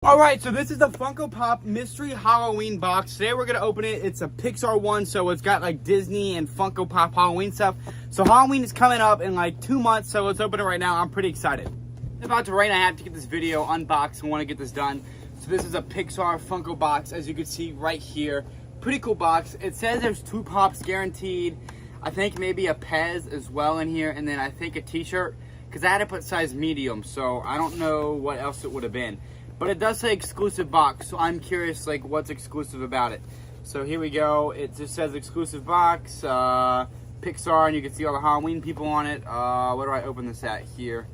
Alright, so this is the Funko Pop Mystery Halloween box. Today we're going to open it. It's a Pixar one, so it's got like Disney and Funko Pop Halloween stuff. So Halloween is coming up in like 2 months, so let's open it right now. I'm pretty excited. It's about to rain. I have to get this video unboxed. I want to get this done. So this is a Pixar Funko box, as you can see right here. Pretty cool box. It says there's 2 pops guaranteed. I think maybe a Pez as well in here, and then I think a t-shirt, because I had to put size medium, so I don't know what else it would have been. But it does say exclusive box, so I'm curious like what's exclusive about it. So here we go. It just says exclusive box, Pixar, and you can see all the Halloween people on it. Where do I open this at here?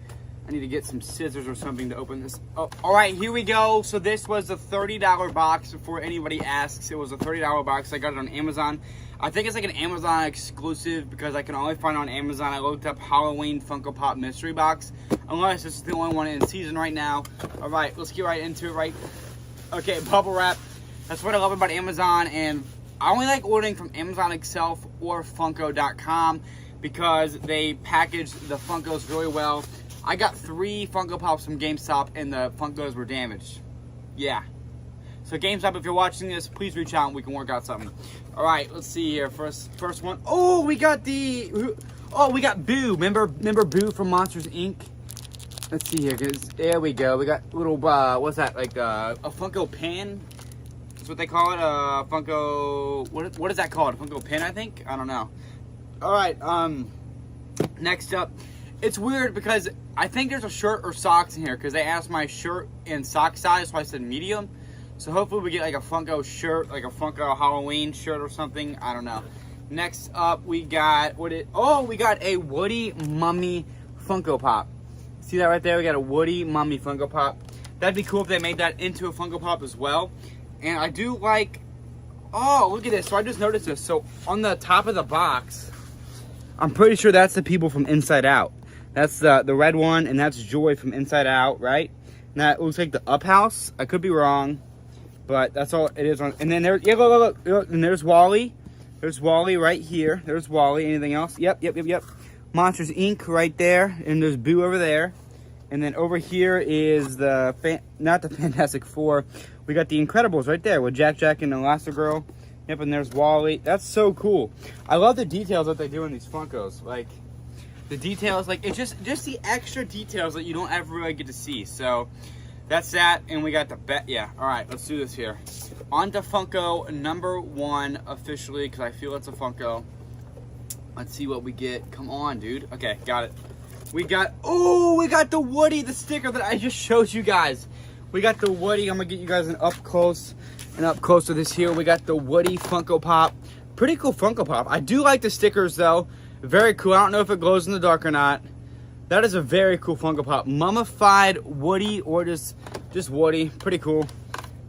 I need to get some scissors or something to open this. Oh, all right, here we go. So this was a $30 box. Before anybody asks, it was a $30 box. I got it on Amazon. I think it's like an Amazon exclusive because I can only find it on Amazon. I looked up Halloween Funko Pop Mystery Box. Unless this is the only one in season right now. All right, let's get right into it, right? Okay, bubble wrap. That's what I love about Amazon. And I only like ordering from Amazon itself or Funko.com because they package the Funkos really well. I got 3 Funko Pops from GameStop and the Funkos were damaged. Yeah. So GameStop, if you're watching this, please reach out and we can work out something. All right, let's see here. First one. Oh, we got we got Boo. Remember Boo from Monsters Inc? Let's see here, cause there we go. We got little what's that? Like a Funko pin. That's what they call it. Funko. What is that called? A Funko pin, I think. I don't know. All right. Next up, it's weird because I think there's a shirt or socks in here because they asked my shirt and sock size, so I said medium. So hopefully we get like a Funko shirt, like a Funko Halloween shirt or something. I don't know. Next up, we got we got a Woody Mummy Funko Pop. See that right there? We got a Woody Mummy Funko Pop. That'd be cool if they made that into a Funko Pop as well. And I do like, oh, look at this. So I just noticed this. So on the top of the box, I'm pretty sure that's the people from Inside Out. That's the red one, and that's Joy from Inside Out, right? And that looks like the Up House. I could be wrong, but that's all it is on. And then there's, yeah, look, and there's Wally. There's Wally right here. There's Wally. Anything else? Yep. Monsters Inc. right there, and there's Boo over there. And then over here is not the Fantastic Four. We got the Incredibles right there with Jack and Elastigirl. Yep, and there's Wally. That's so cool. I love the details that they do in these Funkos. Like, the details, like, it's just the extra details that you don't ever really get to see. So, that's that, and we got the yeah. All right, let's do this here. On to Funko number 1 officially, because I feel it's a Funko. Let's see what we get. Come on, dude. Okay, got it. We got the Woody, the sticker that I just showed you guys. We got the Woody. I'm gonna get you guys an up close to this here. We got the Woody Funko Pop. Pretty cool Funko Pop. I do like the stickers though. Very cool. I don't know if it glows in the dark or not. That is a very cool Funko Pop. Mummified Woody or just Woody. Pretty cool.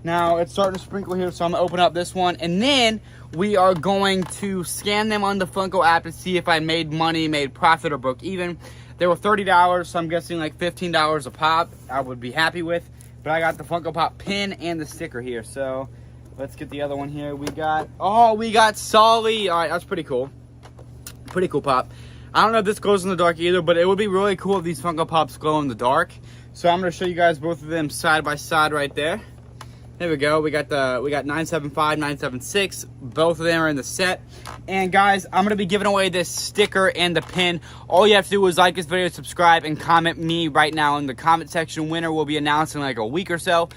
Now it's starting to sprinkle here, so I'm gonna open up this one, and then we are going to scan them on the Funko app to see if I made money, made profit, or broke even. They were $30, so I'm guessing like $15 a pop. I would be happy with, but I got the Funko Pop pin and the sticker here. So let's get the other one here. We got Sully. All right, that's pretty cool. Pretty cool pop. I don't know if this glows in the dark either, but it would be really cool if these Funko Pops glow in the dark. So I'm gonna show you guys both of them side by side right there. There we go. We got 975, 976. Both of them are in the set. And guys, I'm going to be giving away this sticker and the pin. All you have to do is like this video, subscribe, and comment me right now in the comment section. Winner will be announced in like a week or so.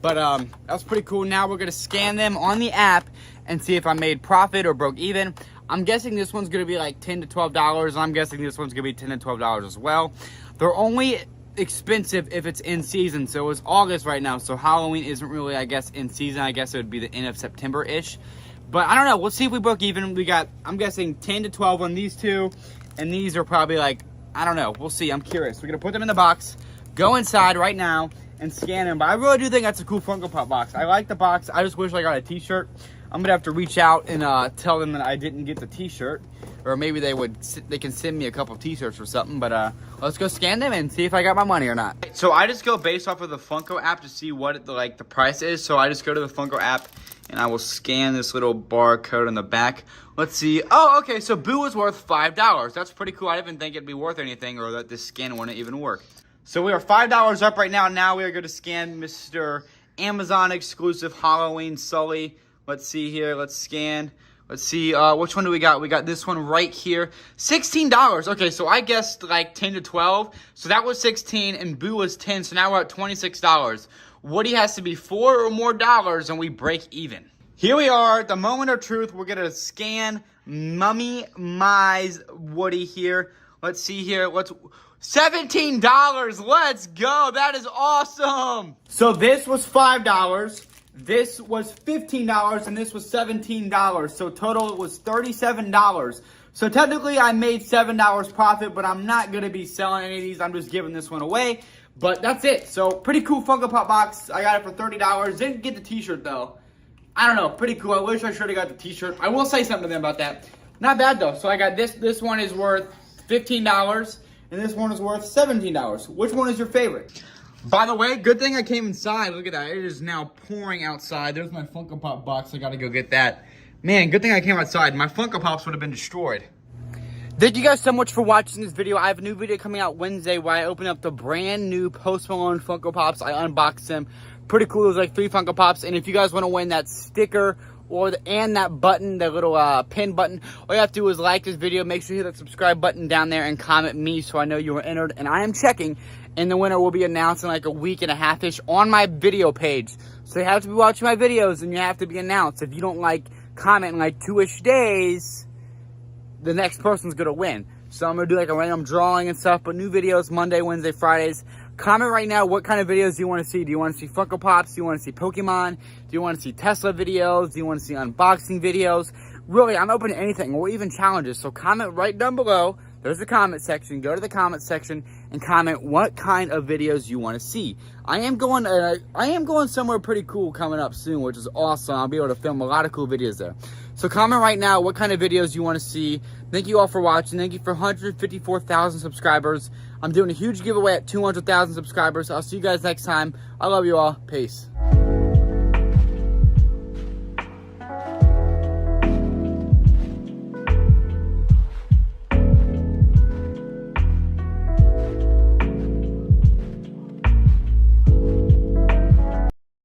But that's pretty cool. Now we're going to scan them on the app and see if I made profit or broke even. I'm guessing this one's going to be like $10 to $12. I'm guessing this one's going to be $10 to $12 as well. They're only expensive if it's in season, so it's August right now, so Halloween isn't really, I guess, in season. I guess it would be the end of September-ish, but I don't know. We'll see if we broke even. We got, I'm guessing 10 to 12 on these two, and these are probably like, I don't know. We'll see. I'm curious. We're gonna put them in the box, go inside right now, and scan them. But I really do think that's a cool Funko Pop box. I like the box. I just wish I got a t-shirt. I'm gonna have to reach out and tell them that I didn't get the t-shirt, or maybe they can send me a couple of t-shirts or something. But let's go scan them and see if I got my money or not. So I just go based off of the Funko app to see what the price is. So I just go to the Funko app and I will scan this little barcode on the back. Let's see. Oh, okay. So Boo was worth $5. That's pretty cool. I didn't think it'd be worth anything, or that this scan wouldn't even work. So we are $5 up right now. Now we are going to scan Mr. Amazon exclusive Halloween Sully. Let's see here. Let's scan. Let's see. Which one do we got? We got this one right here. $16. Okay, so I guessed like 10 to 12. So that was 16 and Boo was 10. So now we're at $26. Woody has to be $4 or more and we break even. Here we are, the moment of truth. We're gonna scan Mummy Mize Woody here. Let's see here. $17. Let's go. That is awesome. So this was $5. This was $15 and this was $17. So total it was $37. So technically I made $7 profit, but I'm not gonna be selling any of these. I'm just giving this one away. But that's it. So pretty cool Funko Pop box. I got it for $30. Didn't get the t-shirt though. I don't know, pretty cool. I wish I should have got the t-shirt. I will say something to them about that. Not bad though. So I got this one is worth $15 and this one is worth $17. Which one is your favorite? By the way, good thing I came inside. Look at that. It is now pouring outside. There's my Funko Pop box. I got to go get that. Man, good thing I came outside. My Funko Pops would have been destroyed. Thank you guys so much for watching this video. I have a new video coming out Wednesday where I open up the brand new Post Malone Funko Pops. I unbox them. Pretty cool. There's like 3 Funko Pops. And if you guys want to win that sticker and that button, that little pin button, all you have to do is like this video. Make sure you hit that subscribe button down there and comment me so I know you were entered. And I am checking. And the winner will be announced in like a week and a half-ish on my video page. So you have to be watching my videos and you have to be announced. If you don't like comment in like 2-ish days, the next person's gonna win. So I'm gonna do like a random drawing and stuff, but new videos Monday, Wednesday, Fridays. Comment right now what kind of videos do you want to see. Do you want to see Funko Pops? Do you want to see Pokemon? Do you want to see Tesla videos? Do you want to see unboxing videos? Really, I'm open to anything, or even challenges. So comment right down below. There's the comment section. Go to the comment section and comment what kind of videos you want to see. I am going somewhere pretty cool coming up soon, which is awesome. I'll be able to film a lot of cool videos there. So comment right now what kind of videos you want to see. Thank you all for watching. Thank you for 154,000 subscribers. I'm doing a huge giveaway at 200,000 subscribers. I'll see you guys next time. I love you all. Peace.